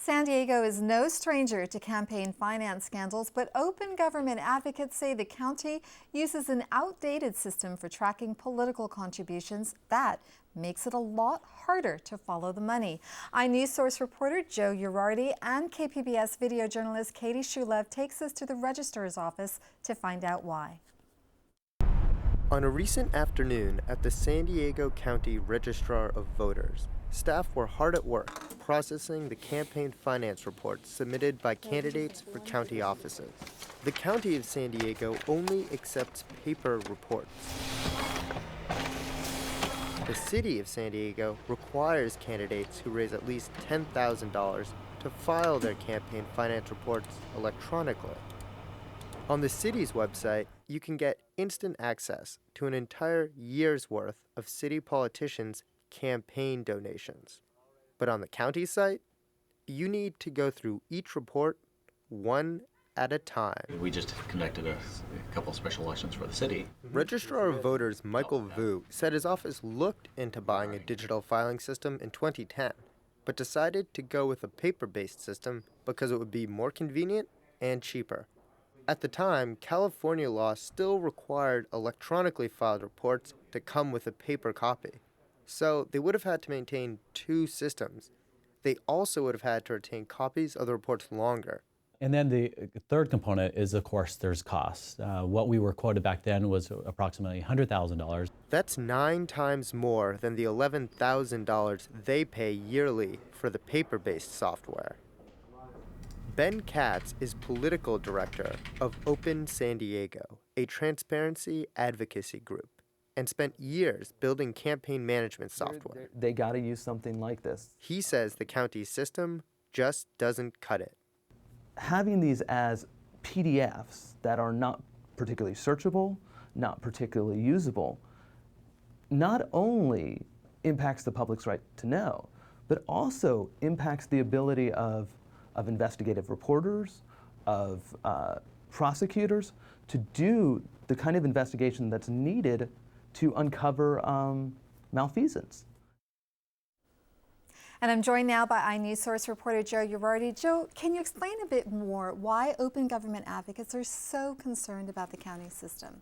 San Diego is no stranger to campaign finance scandals, but open government advocates say the county uses an outdated system for tracking political contributions that makes it a lot harder to follow the money. inewsource reporter Joe Yerardi and KPBS video journalist Katie Schoolov takes us to the Registrar's office to find out why. On a recent afternoon at the San Diego County Registrar of Voters, staff were hard at work processing the campaign finance reports submitted by candidates for county offices. The County of San Diego only accepts paper reports. The City of San Diego requires candidates who raise at least $10,000 to file their campaign finance reports electronically. On the city's website, you can get instant access to an entire year's worth of city politicians' campaign donations. But on the county site, you need to go through each report one at a time. We just conducted a couple of special elections for the city. Registrar of Voters Michael Vu said his office looked into buying a digital filing system in 2010, but decided to go with a paper-based system because it would be more convenient and cheaper. At the time, California law still required electronically filed reports to come with a paper copy. So they would have had to maintain two systems. They also would have had to retain copies of the reports longer. And then the third component is, of course, there's costs. What we were quoted back then was approximately $100,000. That's 9 times more than the $11,000 they pay yearly for the paper-based software. Ben Katz is political director of Open San Diego, a transparency advocacy group, and spent years building campaign management software. They got to use something like this. He says the county's system just doesn't cut it. Having these as PDFs that are not particularly searchable, not particularly usable, not only impacts the public's right to know, but also impacts the ability of investigative reporters, of prosecutors to do the kind of investigation that's needed to uncover malfeasance. And I'm joined now by inewsource reporter Joe Yerardi. Joe, can you explain a bit more why open government advocates are so concerned about the county system?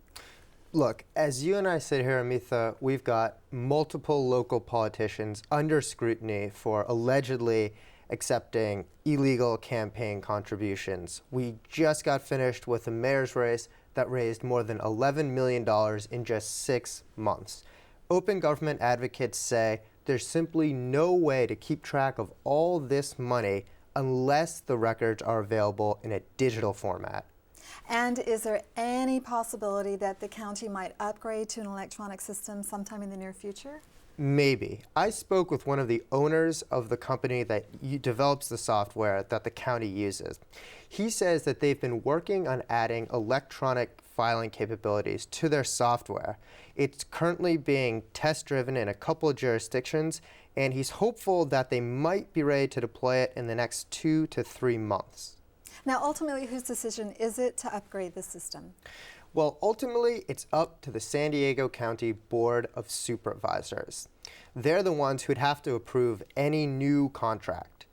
Look, as you and I sit here, Amitha, we've got multiple local politicians under scrutiny for allegedly accepting illegal campaign contributions. We just got finished with a mayor's race that raised more than $11 million in just 6 months. Open government advocates say there's simply no way to keep track of all this money unless the records are available in a digital format. And is there any possibility that the county might upgrade to an electronic system sometime in the near future? Maybe. I spoke with one of the owners of the company that develops the software that the county uses. He says that they've been working on adding electronic filing capabilities to their software. It's currently being test-driven in a couple of jurisdictions, and he's hopeful that they might be ready to deploy it in the next 2 to 3 months. Now, ultimately, whose decision is it to upgrade the system? Well, ultimately, it's up to the San Diego County Board of Supervisors. They're the ones who'd have to approve any new contract.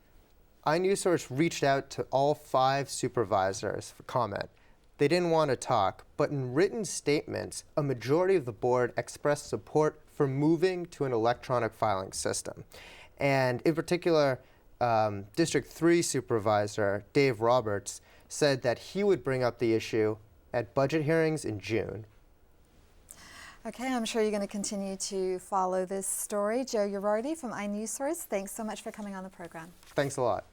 inewsource reached out to all 5 supervisors for comment. They didn't want to talk, but in written statements, a majority of the board expressed support for moving to an electronic filing system. And in particular, District 3 Supervisor Dave Roberts said that he would bring up the issue at budget hearings in June. Okay, I'm sure you're going to continue to follow this story. Joe Yerardi from inewsource, thanks so much for coming on the program. Thanks a lot.